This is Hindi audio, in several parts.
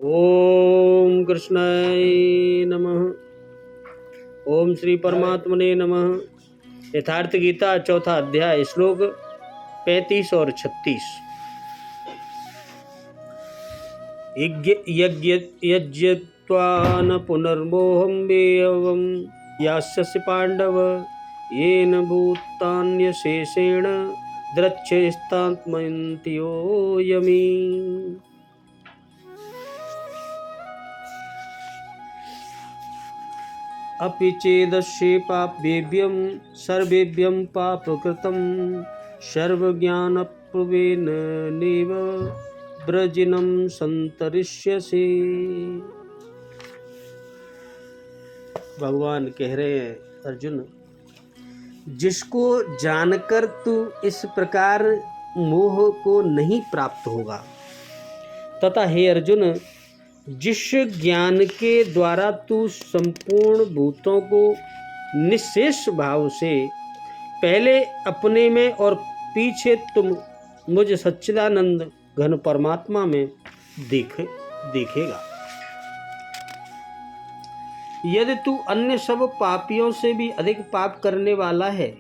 ओम कृष्णाय नमः। ओम श्री परमात्मने नमः। यथार्थ गीता चौथा अध्याय श्लोक 35 और 36। यज्ञत्वा न पुनर्मोहं वेयवं यास्यसि पांडव येन भूतान्यशेषेण द्रच्छेस्तात्मन्त्यो यमी। अपि चेदस्ये पापेभ्यं सर्वेभ्यं पापकृतं सर्वज्ञानपूर्वेण नैव ब्रजिनं संतरिष्यसि। भगवान कह रहे हैं, अर्जुन, जिसको जानकर तू इस प्रकार मोह को नहीं प्राप्त होगा, तथा हे अर्जुन, जिस ज्ञान के द्वारा तू संपूर्ण भूतों को निःशेष भाव से पहले अपने में और पीछे तुम मुझ सच्चिदानंद घन परमात्मा में देखेगा। यदि तू अन्य सब पापियों से भी अधिक पाप करने वाला है,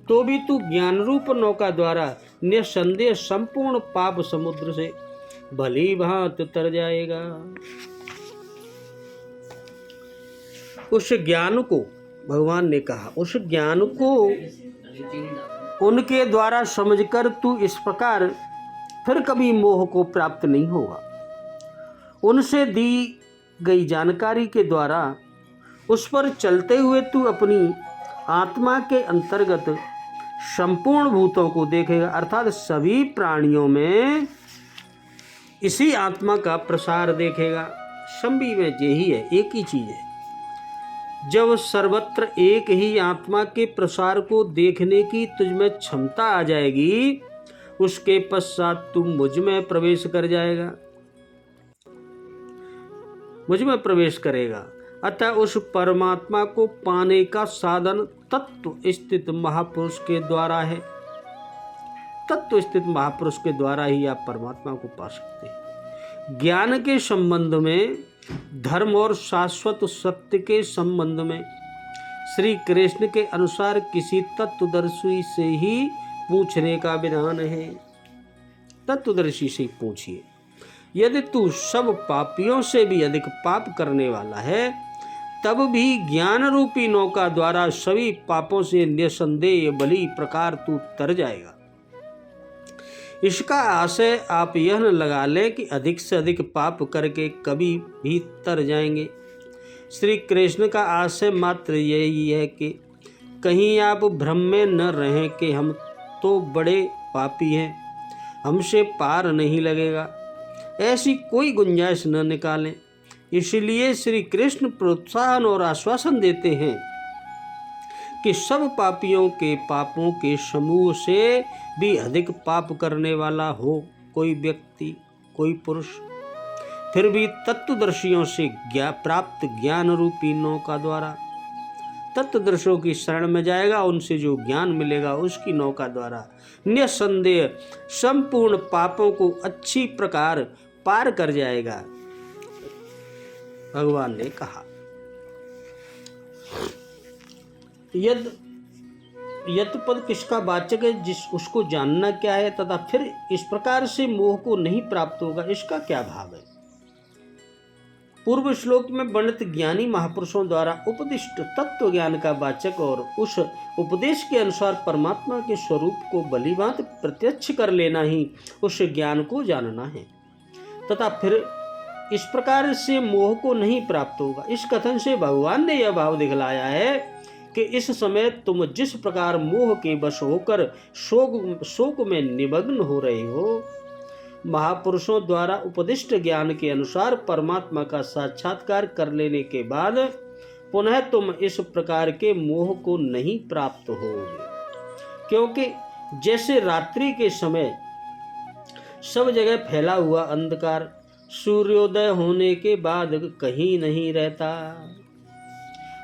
तो भी तू ज्ञान रूप नौका द्वारा निसंदेह संपूर्ण पाप समुद्र से भली भांति तर जाएगा। उस ज्ञान को, भगवान ने कहा, उस ज्ञान को उनके द्वारा समझकर तू इस प्रकार फिर कभी मोह को प्राप्त नहीं होगा। उनसे दी गई जानकारी के द्वारा उस पर चलते हुए तू अपनी आत्मा के अंतर्गत संपूर्ण भूतों को देखेगा, अर्थात सभी प्राणियों में इसी आत्मा का प्रसार देखेगा। सभी में यही है, एक ही चीज है। जब सर्वत्र एक ही आत्मा के प्रसार को देखने की तुझमें क्षमता आ जाएगी, उसके पश्चात तू मुझ में प्रवेश कर जाएगा, मुझ में प्रवेश करेगा। अतः उस परमात्मा को पाने का साधन तत्व स्थित महापुरुष के द्वारा है। तत्व स्थित महापुरुष के द्वारा ही आप परमात्मा को पा सकते हैं। ज्ञान के संबंध में, धर्म और शाश्वत सत्य के संबंध में श्री कृष्ण के अनुसार किसी तत्वदर्शी से ही पूछने का विधान है। तत्वदर्शी से पूछिए। यदि तू सब पापियों से भी अधिक पाप करने वाला है, तब भी ज्ञान रूपी नौका द्वारा सभी पापों से निसंदेह भली प्रकार तू तर जाएगा। इसका आशय आप यह न लगा लें कि अधिक से अधिक पाप करके कभी भी तर जाएंगे। श्री कृष्ण का आशय मात्र यही है कि कहीं आप भ्रम में न रहें कि हम तो बड़े पापी हैं, हमसे पार नहीं लगेगा। ऐसी कोई गुंजाइश न निकालें। इसलिए श्री कृष्ण प्रोत्साहन और आश्वासन देते हैं कि सब पापियों के पापों के समूह से भी अधिक पाप करने वाला हो कोई व्यक्ति, कोई पुरुष, फिर भी तत्वदर्शियों से प्राप्त ज्ञान रूपी नौका द्वारा तत्वदर्शियों की शरण में जाएगा। उनसे जो ज्ञान मिलेगा उसकी नौका द्वारा निसंदेह संपूर्ण पापों को अच्छी प्रकार पार कर जाएगा। भगवान ने कहा, यद पद किसका वाचक है, जिस उसको जानना क्या है तथा फिर इस प्रकार से मोह को नहीं प्राप्त होगा, इसका क्या भाव है। पूर्व श्लोक में वर्णित ज्ञानी महापुरुषों द्वारा उपदिष्ट तत्व ज्ञान का वाचक और उस उपदेश के अनुसार परमात्मा के स्वरूप को भलीभांति प्रत्यक्ष कर लेना ही उस ज्ञान को जानना है, तथा फिर इस प्रकार से मोह को नहीं प्राप्त होगा। इस कथन से भगवान ने यह भाव दिखलाया है कि इस समय तुम जिस प्रकार मोह के वश होकर शोक में निमग्न हो रहे हो, महापुरुषों द्वारा उपदिष्ट ज्ञान के अनुसार परमात्मा का साक्षात्कार कर लेने के बाद पुनः तुम इस प्रकार के मोह को नहीं प्राप्त होगे। क्योंकि जैसे रात्रि के समय सब जगह फैला हुआ अंधकार सूर्योदय होने के बाद कहीं नहीं रहता,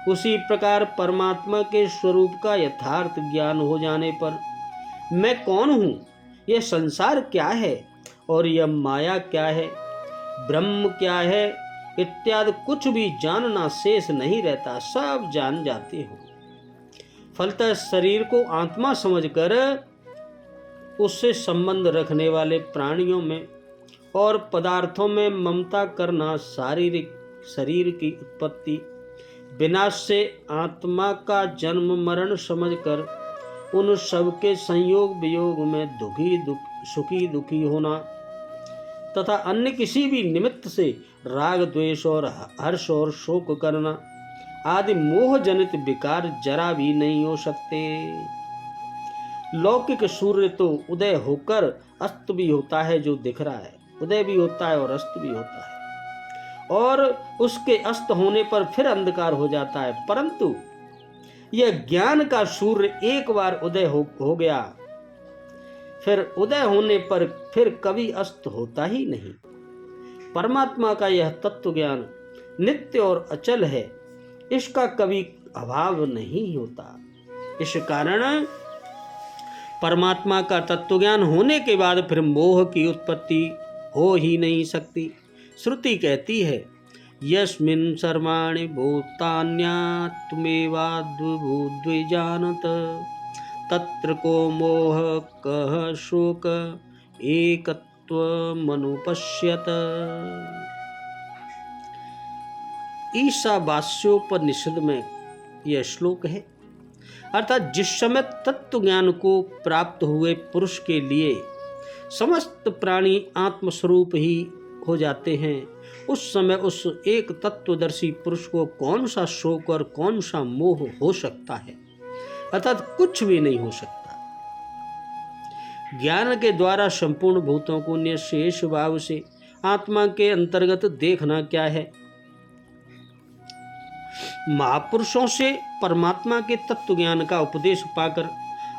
उसी प्रकार परमात्मा के स्वरूप का यथार्थ ज्ञान हो जाने पर मैं कौन हूँ, यह संसार क्या है और यह माया क्या है, ब्रह्म क्या है इत्यादि कुछ भी जानना शेष नहीं रहता, सब जान जाते हो। फलतः शरीर को आत्मा समझकर उससे संबंध रखने वाले प्राणियों में और पदार्थों में ममता करना शारीरिक शरीर की उत्पत्ति विनाश से आत्मा का जन्म मरण समझकर उन सब के संयोग वियोग में सुखी दुखी होना तथा अन्य किसी भी निमित्त से राग द्वेष और हर्ष और शोक करना आदि मोह जनित विकार जरा भी नहीं हो सकते। लौकिक सूर्य तो उदय होकर अस्त भी होता है, जो दिख रहा है उदय भी होता है और अस्त भी होता है, और उसके अस्त होने पर फिर अंधकार हो जाता है, परंतु यह ज्ञान का सूर्य एक बार उदय हो गया, फिर उदय होने पर फिर कभी अस्त होता ही नहीं। परमात्मा का यह तत्व ज्ञान नित्य और अचल है, इसका कभी अभाव नहीं होता। इस कारण परमात्मा का तत्व ज्ञान होने के बाद फिर मोह की उत्पत्ति हो ही नहीं सकती। श्रुति कहती है, यस्मिन् सर्वाणि भूतान्यात्मेवाद्विजानत तत्र को मोह कः शोक एकत्वमनुपश्यत। ईशावास्योपनिषद में यह श्लोक है। अर्थात जिस समय तत्व ज्ञान को प्राप्त हुए पुरुष के लिए समस्त प्राणी आत्मस्वरूप ही हो जाते हैं, उस समय उस एक तत्वदर्शी पुरुष को कौन सा शोक और कौन सा मोह हो सकता है? अर्थात कुछ भी नहीं हो सकता। ज्ञान के द्वारा संपूर्ण भूतों को निशेष भाव से आत्मा के अंतर्गत देखना क्या है? महापुरुषों से परमात्मा के तत्व ज्ञान का उपदेश पाकर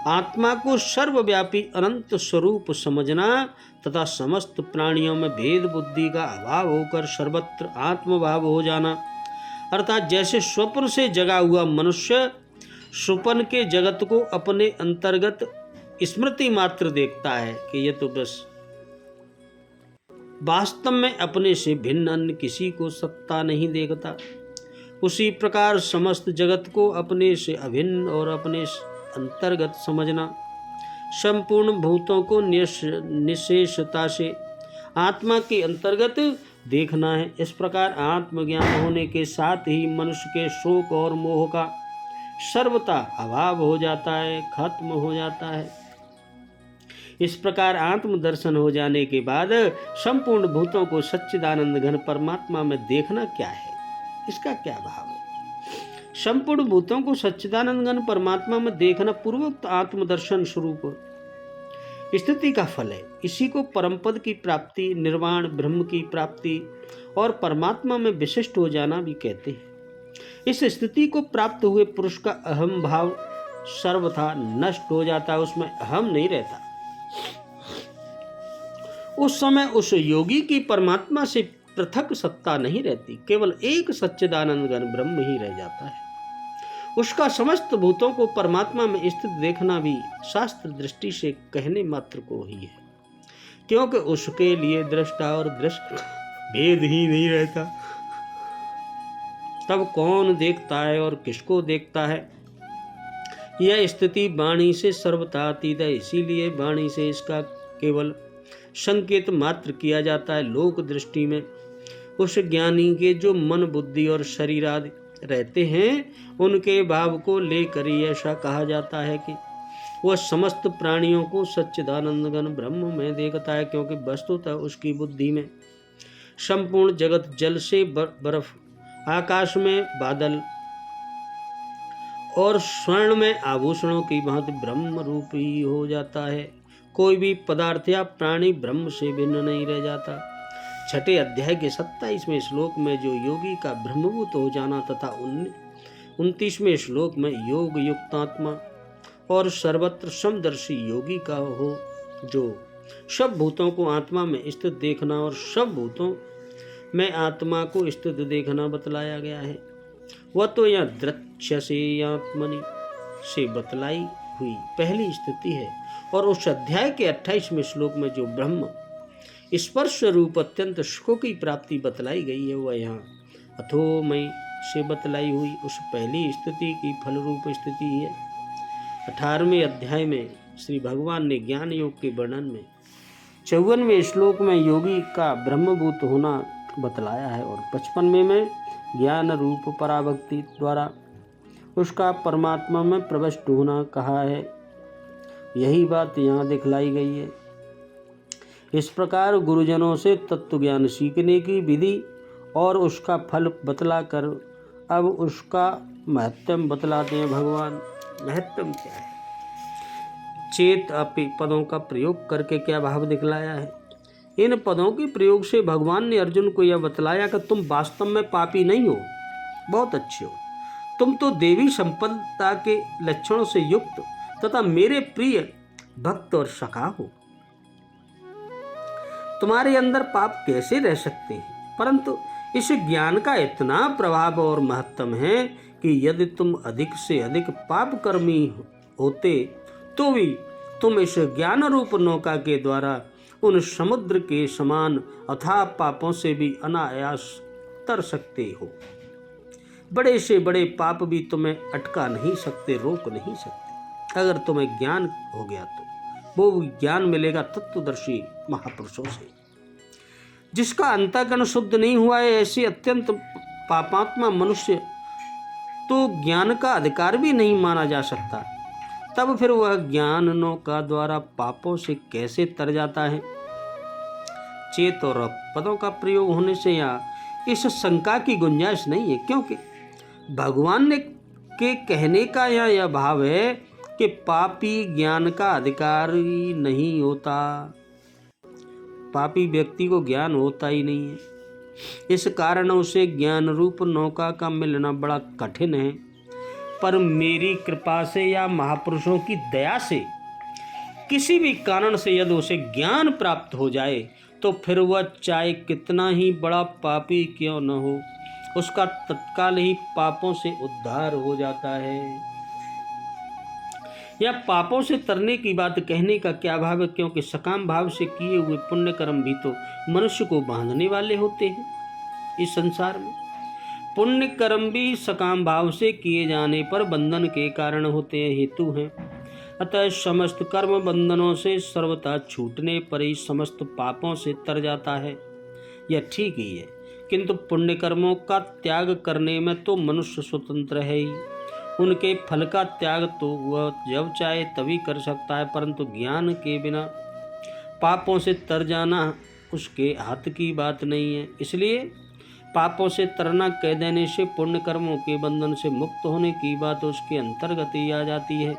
आत्मा को सर्वव्यापी अनंत स्वरूप समझना तथा समस्त प्राणियों में भेद बुद्धि का अभाव होकर सर्वत्र आत्मभाव हो जाना। अर्थात जैसे स्वप्न से जगा हुआ मनुष्य स्वप्न के जगत को अपने अंतर्गत स्मृति मात्र देखता है कि ये तो बस वास्तव में अपने से भिन्न अन्य किसी को सत्ता नहीं देखता, उसी प्रकार समस्त जगत को अपने से अभिन्न और अपने अंतर्गत समझना, संपूर्ण भूतों को निशेषता से आत्मा के अंतर्गत देखना है। इस प्रकार आत्मज्ञान होने के साथ ही मनुष्य के शोक और मोह का सर्वथा अभाव हो जाता है, खत्म हो जाता है। इस प्रकार आत्म दर्शन हो जाने के बाद संपूर्ण भूतों को सच्चिदानंद घन परमात्मा में देखना क्या है, इसका क्या भाव है? संपूर्ण भूतों को सच्चिदानंद घन परमात्मा में देखना पूर्वोक्त आत्मदर्शन स्वरूप स्थिति का फल है। इसी को परमपद की प्राप्ति, निर्वाण ब्रह्म की प्राप्ति और परमात्मा में विशिष्ट हो जाना भी कहते हैं। इस स्थिति को प्राप्त हुए पुरुष का अहम भाव सर्वथा नष्ट हो जाता है, उसमें अहम नहीं रहता। उस समय उस योगी की परमात्मा से पृथक सत्ता नहीं रहती, केवल एक सच्चिदानंद घन ब्रह्म ही रह जाता है। उसका समस्त भूतों को परमात्मा में स्थित देखना भी शास्त्र दृष्टि से कहने मात्र को ही है, क्योंकि उसके लिए दृष्टा और दृष्ट भेद ही नहीं रहता। तब कौन देखता है और किसको देखता है, यह स्थिति वाणी से सर्वथा अतीत है। इसीलिए वाणी से इसका केवल संकेत मात्र किया जाता है। लोक दृष्टि में उस ज्ञानी के जो मन बुद्धि और शरीर आदि रहते हैं, उनके भाव को लेकर ही ऐसा कहा जाता है कि वह समस्त प्राणियों को सच्चिदानंद घन ब्रह्म में देखता है, क्योंकि वस्तुतः उसकी बुद्धि में संपूर्ण जगत जल से बर्फ, आकाश में बादल और स्वर्ण में आभूषणों की भांति ब्रह्म रूप ही हो जाता है। कोई भी पदार्थ या प्राणी ब्रह्म से भिन्न नहीं रह जाता। छठे अध्याय के 27वें श्लोक में जो योगी का ब्रह्मभूत हो जाना तथा 29वें श्लोक में योग युक्तात्मा और सर्वत्र समदर्शी योगी का हो, जो सब भूतों को आत्मा में स्थित देखना और सब भूतों में आत्मा को स्थित देखना बतलाया गया है, वह तो यह दृश्य से आत्मनि से बतलाई हुई पहली स्थिति है। और उस अध्याय के 28वें श्लोक में जो ब्रह्म स्पर्श रूप अत्यंत सुखों की प्राप्ति बतलाई गई है, वह यहाँ अथोमय से बतलाई हुई उस पहली स्थिति की फल रूप स्थिति है। 18वें अध्याय में श्री भगवान ने ज्ञान योग के वर्णन में 54वें श्लोक में योगी का ब्रह्मभूत होना बतलाया है और 55वें में ज्ञान रूप पराभक्ति द्वारा उसका परमात्मा में प्रविष्ट होना कहा है। यही बात यहाँ दिखलाई गई है। इस प्रकार गुरुजनों से तत्व ज्ञान सीखने की विधि और उसका फल बतलाकर अब उसका महत्व बतलाते हैं भगवान। महत्व क्या है? चेत अपि पदों का प्रयोग करके क्या भाव दिखलाया है? इन पदों के प्रयोग से भगवान ने अर्जुन को यह बतलाया कि तुम वास्तव में पापी नहीं हो, बहुत अच्छे हो। तुम तो देवी संपन्नता के लक्षणों से युक्त तथा मेरे प्रिय भक्त और सखा हो। तुम्हारे अंदर पाप कैसे रह सकते हैं? परंतु इस ज्ञान का इतना प्रभाव और महत्व है कि यदि तुम अधिक से अधिक पाप कर्मी होते तो भी तुम इस ज्ञान रूप नौका के द्वारा उन समुद्र के समान अथाह पापों से भी अनायास तर सकते हो। बड़े से बड़े पाप भी तुम्हें अटका नहीं सकते, रोक नहीं सकते। अगर तुम्हें ज्ञान हो गया तो वो ज्ञान मिलेगा तत्वदर्शी महापुरुषों से। जिसका अंतःकरण शुद्ध नहीं हुआ है, ऐसे अत्यंत पापात्मा मनुष्य तो ज्ञान का अधिकार भी नहीं माना जा सकता। तब फिर वह ज्ञान नौका द्वारा पापों से कैसे तर जाता है? चेत और पदों का प्रयोग होने से यहाँ इस शंका की गुंजाइश नहीं है, क्योंकि भगवान ने के कहने का यह भाव है कि पापी ज्ञान का अधिकारी नहीं होता। पापी व्यक्ति को ज्ञान होता ही नहीं है। इस कारण उसे ज्ञान रूप नौका का मिलना बड़ा कठिन है। पर मेरी कृपा से या महापुरुषों की दया से किसी भी कारण से यदि उसे ज्ञान प्राप्त हो जाए तो फिर वह चाहे कितना ही बड़ा पापी क्यों न हो, उसका तत्काल ही पापों से उद्धार हो जाता है। या पापों से तरने की बात कहने का क्या भाव है? क्योंकि सकाम भाव से किए हुए पुण्य कर्म भी तो मनुष्य को बांधने वाले होते हैं। इस संसार में पुण्य कर्म भी सकाम भाव से किए जाने पर बंधन के कारण होते हैं, हेतु हैं। अतः समस्त कर्म बंधनों से सर्वथा छूटने पर ही समस्त पापों से तर जाता है। यह ठीक ही है, किंतु पुण्य कर्मों का त्याग करने में तो मनुष्य स्वतंत्र है ही। उनके फल का त्याग तो वह जब चाहे तभी कर सकता है, परंतु ज्ञान के बिना पापों से तर जाना उसके हाथ की बात नहीं है। इसलिए पापों से तरना कह देने से पुण्य कर्मों के बंधन से मुक्त होने की बात उसके अंतर्गत ही आ जाती है।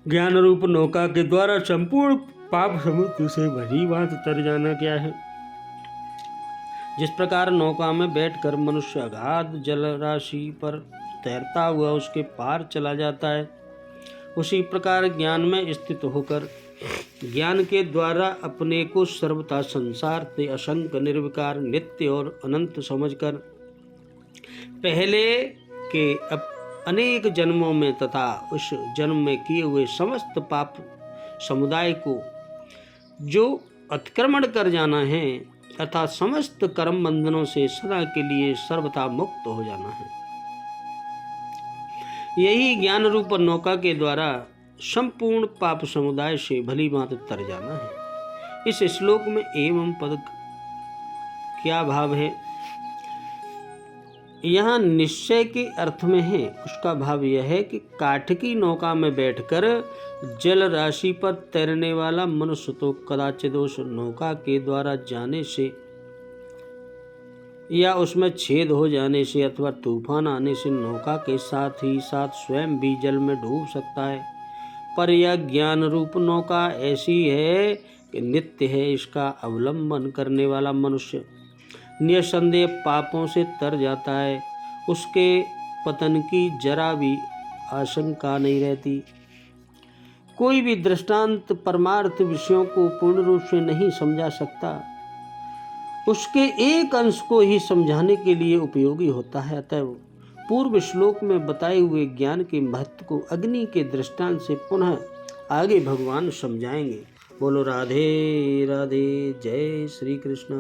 ज्ञान रूप नौका के द्वारा संपूर्ण पाप समुद्र से भली भांति तर जाना क्या है? जिस प्रकार नौका में बैठकर मनुष्य अगाध जल राशि पर तैरता हुआ उसके पार चला जाता है, उसी प्रकार ज्ञान में स्थित होकर ज्ञान के द्वारा अपने को सर्वथा संसार से असंख्य निर्विकार नित्य और अनंत समझकर पहले के अनेक जन्मों में तथा उस जन्म में किए हुए समस्त पाप समुदाय को जो अतिक्रमण कर जाना है तथा समस्त कर्म बंधनों से सदा के लिए सर्वथा मुक्त हो जाना है। यही ज्ञान रूप नौका के द्वारा संपूर्ण पाप समुदाय से भली भांति तर जाना है। इस श्लोक में एवं पद क्या भाव है? यहाँ निश्चय के अर्थ में है। उसका भाव यह है कि काठ की नौका में बैठकर जल राशि पर तैरने वाला मनुष्य तो कदाचित उस नौका के द्वारा जाने से या उसमें छेद हो जाने से अथवा तूफान आने से नौका के साथ ही साथ स्वयं भी जल में डूब सकता है। पर यह ज्ञान रूप नौका ऐसी है कि नित्य है। इसका अवलंबन करने वाला मनुष्य निसंदेह पापों से तर जाता है। उसके पतन की जरा भी आशंका नहीं रहती। कोई भी दृष्टांत परमार्थ विषयों को पूर्ण रूप से नहीं समझा सकता, उसके एक अंश को ही समझाने के लिए उपयोगी होता है। अतः पूर्व श्लोक में बताए हुए ज्ञान के महत्व को अग्नि के दृष्टांत से पुनः आगे भगवान समझाएंगे। बोलो राधे राधे। जय श्री कृष्ण।